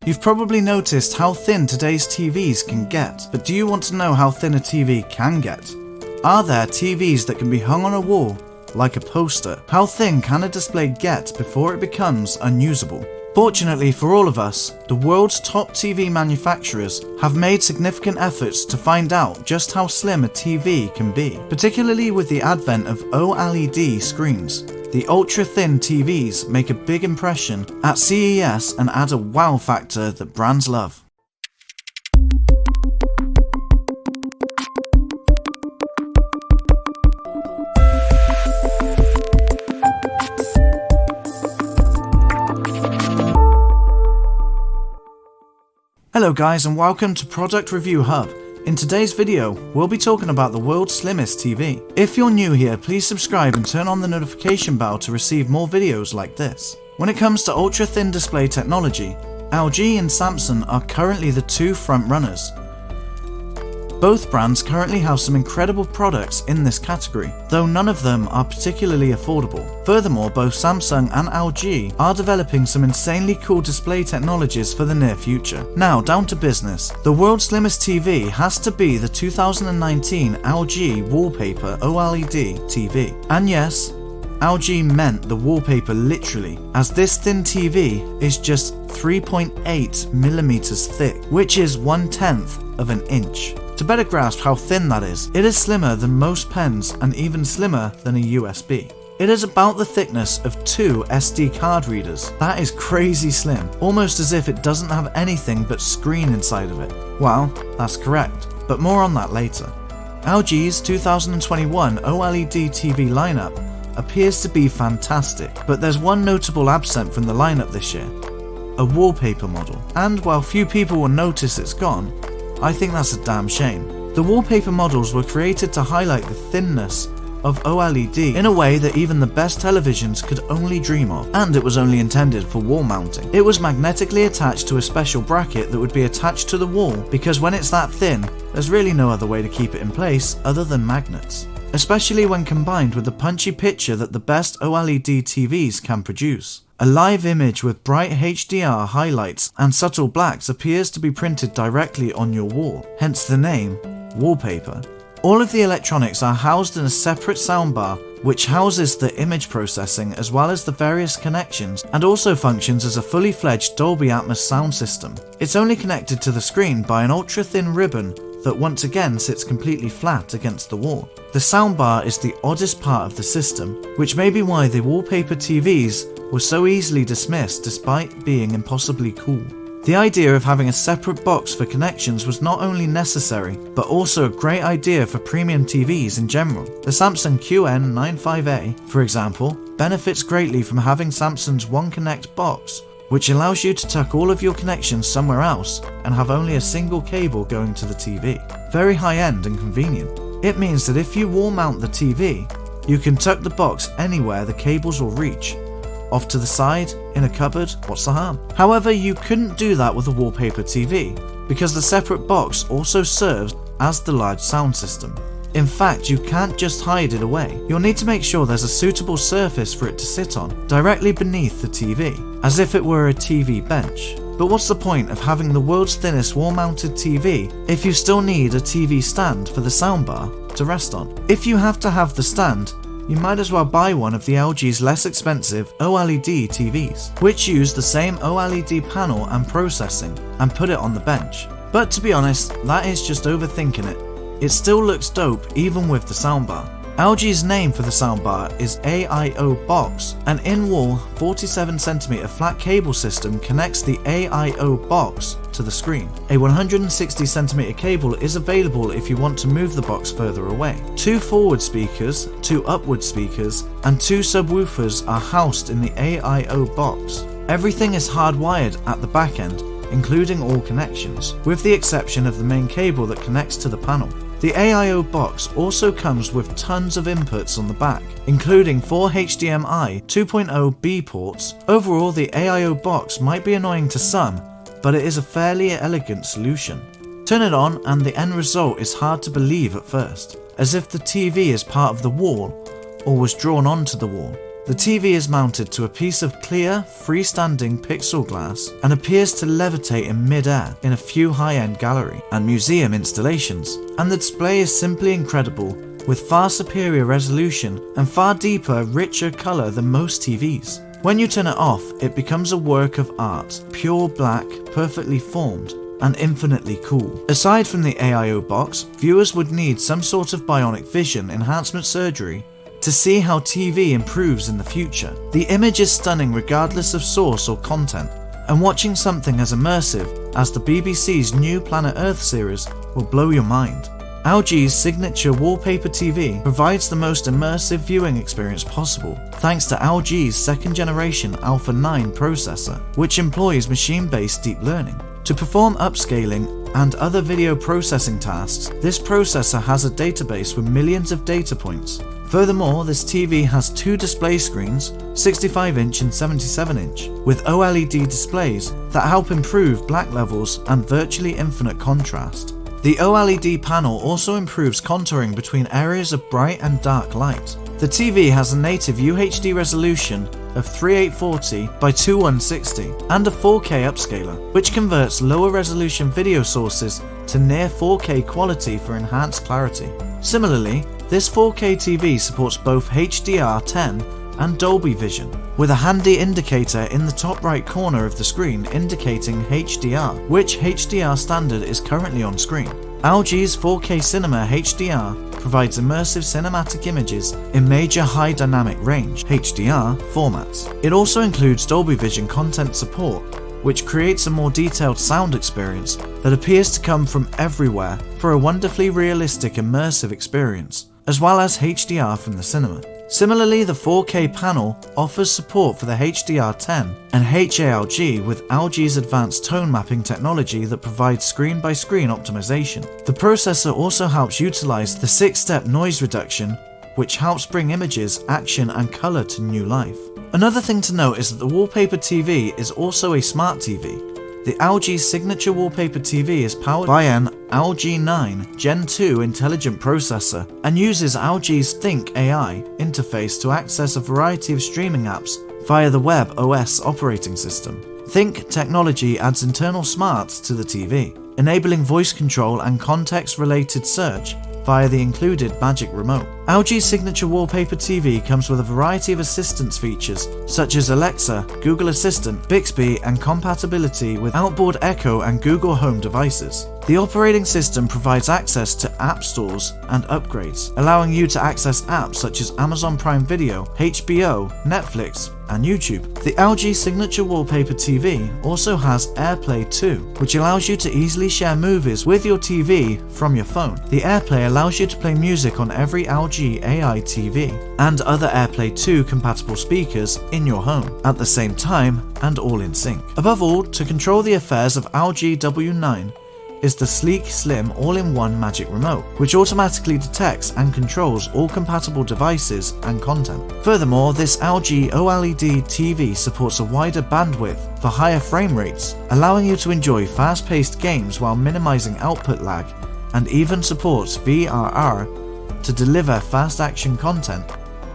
You've probably noticed how thin today's TVs can get, but do you want to know how thin a TV can get? Are there TVs that can be hung on a wall, like a poster? How thin can a display get before it becomes unusable? Fortunately for all of us, the world's top TV manufacturers have made significant efforts to find out just how slim a TV can be, particularly with the advent of OLED screens. The ultra-thin TVs make a big impression at CES and add a wow factor that brands love. Hello guys, and welcome to Product Review Hub. In today's video, we'll be talking about the world's slimmest TV. If you're new here, please subscribe and turn on the notification bell to receive more videos like this. When it comes to ultra-thin display technology, LG and Samsung are currently the two front runners. Both brands currently have some incredible products in this category, though none of them are particularly affordable. Furthermore, both Samsung and LG are developing some insanely cool display technologies for the near future. Now, down to business. The world's slimmest TV has to be the 2019 Lg Wallpaper Oled TV. And yes, LG meant the wallpaper literally, as this thin TV is just 3.8mm thick, which is 1/10 of an inch. To better grasp how thin that is, it is slimmer than most pens and even slimmer than a USB. It is about the thickness of 2 SD card readers. That is crazy slim, almost as if it doesn't have anything but screen inside of it. Well, that's correct, but more on that later. LG's 2021 OLED TV lineup appears to be fantastic, but there's one notable absent from the lineup this year: a wallpaper model. And while few people will notice it's gone, I think that's a damn shame. The wallpaper models were created to highlight the thinness of OLED in a way that even the best televisions could only dream of, and it was only intended for wall mounting. It was magnetically attached to a special bracket that would be attached to the wall, because when it's that thin, there's really no other way to keep it in place other than magnets, especially when combined with the punchy picture that the best OLED TVs can produce. A live image with bright HDR highlights and subtle blacks appears to be printed directly on your wall, hence the name, wallpaper. All of the electronics are housed in a separate soundbar which houses the image processing as well as the various connections, and also functions as a fully fledged Dolby Atmos sound system. It's only connected to the screen by an ultra-thin ribbon that once again sits completely flat against the wall. The soundbar is the oddest part of the system, which may be why the wallpaper TVs were so easily dismissed despite being impossibly cool. The idea of having a separate box for connections was not only necessary, but also a great idea for premium TVs in general. The Samsung QN95A, for example, benefits greatly from having Samsung's One Connect box, which allows you to tuck all of your connections somewhere else and have only a single cable going to the TV. Very high-end and convenient. It means that if you wall mount the TV, you can tuck the box anywhere the cables will reach. Off to the side, in a cupboard, what's the harm? However, you couldn't do that with a wallpaper TV, because the separate box also serves as the large sound system. In fact, you can't just hide it away. You'll need to make sure there's a suitable surface for it to sit on, directly beneath the TV, as if it were a TV bench. But what's the point of having the world's thinnest wall-mounted TV if you still need a TV stand for the soundbar to rest on? If you have to have the stand, you might as well buy one of the LG's less expensive OLED TVs, which use the same OLED panel and processing, and put it on the bench. But to be honest, that is just overthinking it. It still looks dope even with the soundbar. LG's name for the soundbar is AIO box. An in-wall 47cm flat cable system connects the AIO box to the screen. A 160cm cable is available if you want to move the box further away. 2 forward speakers, 2 upward speakers, and 2 subwoofers are housed in the AIO box. Everything is hardwired at the back end, including all connections, with the exception of the main cable that connects to the panel. The AIO box also comes with tons of inputs on the back, including 4 HDMI 2.0B ports. Overall, the AIO box might be annoying to some, but it is a fairly elegant solution. Turn it on and the end result is hard to believe at first, as if the TV is part of the wall or was drawn onto the wall. The TV is mounted to a piece of clear, freestanding pixel glass and appears to levitate in mid-air in a few high-end gallery and museum installations. And the display is simply incredible, with far superior resolution and far deeper, richer colour than most TVs. When you turn it off, it becomes a work of art, pure black, perfectly formed, and infinitely cool. Aside from the AIO box, viewers would need some sort of bionic vision enhancement surgery to see how TV improves in the future. The image is stunning regardless of source or content, and watching something as immersive as the BBC's new Planet Earth series will blow your mind. LG's signature wallpaper TV provides the most immersive viewing experience possible, thanks to LG's second generation Alpha 9 processor, which employs machine-based deep learning. To perform upscaling and other video processing tasks, this processor has a database with millions of data points. Furthermore, this TV has two display screens, 65-inch and 77-inch, with OLED displays that help improve black levels and virtually infinite contrast. The OLED panel also improves contouring between areas of bright and dark light. The TV has a native UHD resolution of 3840 by 2160 and a 4K upscaler, which converts lower resolution video sources to near 4K quality for enhanced clarity. Similarly, this 4K TV supports both HDR10 and Dolby Vision, with a handy indicator in the top right corner of the screen indicating HDR, which HDR standard is currently on screen. LG's 4K Cinema Hdr provides immersive cinematic images in major high dynamic range (HDR) formats. It also includes Dolby Vision content support, which creates a more detailed sound experience that appears to come from everywhere for a wonderfully realistic immersive experience, as well as HDR from the cinema. Similarly, the 4K panel offers support for the HDR10 and HALG with LG's advanced tone mapping technology that provides screen-by-screen optimization. The processor also helps utilize the 6-step noise reduction, which helps bring images, action, and color to new life. Another thing to note is that the wallpaper TV is also a smart TV. The LG signature wallpaper TV is powered by an Lg 9 Gen 2 intelligent processor and uses LG's Think AI interface to access a variety of streaming apps via the Web OS operating system. Think technology adds internal smarts to the TV, enabling voice control and context-related search via the included Magic Remote. LG's signature wallpaper TV comes with a variety of assistance features such as Alexa, Google Assistant, Bixby, and compatibility with outboard Echo and Google Home devices. The operating system provides access to app stores and upgrades, allowing you to access apps such as Amazon Prime Video, HBO, Netflix, and YouTube. The LG signature wallpaper TV also has AirPlay 2, which allows you to easily share movies with your TV from your phone. The AirPlay allows you to play music on every LG AI TV and other AirPlay 2 compatible speakers in your home at the same time and all in sync. Above all, to control the affairs of LG W9 is the sleek, slim, all-in-one Magic Remote, which automatically detects and controls all compatible devices and content. Furthermore, this LG OLED TV supports a wider bandwidth for higher frame rates, allowing you to enjoy fast-paced games while minimizing output lag, and even supports VRR to deliver fast-action content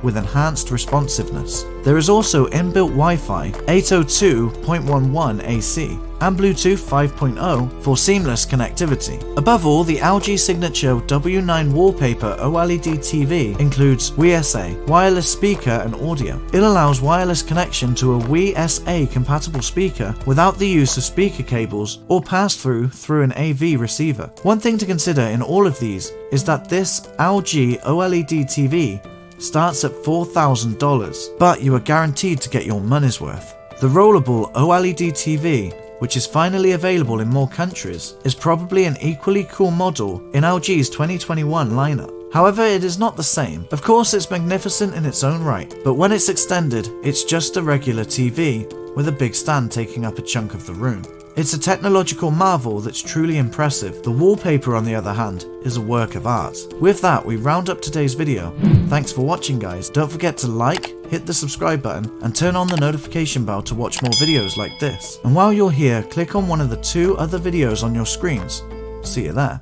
with enhanced responsiveness. There is also inbuilt Wi-Fi 802.11 AC and Bluetooth 5.0 for seamless connectivity. Above all, the LG signature W9 Wallpaper OLED TV includes WiiSA, wireless speaker and audio. It allows wireless connection to a WiiSA compatible speaker without the use of speaker cables or pass-through through an AV receiver. One thing to consider in all of these is that this LG OLED TV starts at $4,000, but you are guaranteed to get your money's worth. The rollable OLED TV, which is finally available in more countries, is probably an equally cool model in LG's 2021 lineup. However, it is not the same. Of course, it's magnificent in its own right, but when it's extended, it's just a regular TV with a big stand taking up a chunk of the room. It's a technological marvel that's truly impressive. The wallpaper, on the other hand, is a work of art. With that, we round up today's video. Thanks for watching, guys. Don't forget to like, hit the subscribe button, and turn on the notification bell to watch more videos like this. And while you're here, click on one of the 2 other videos on your screens. See you there.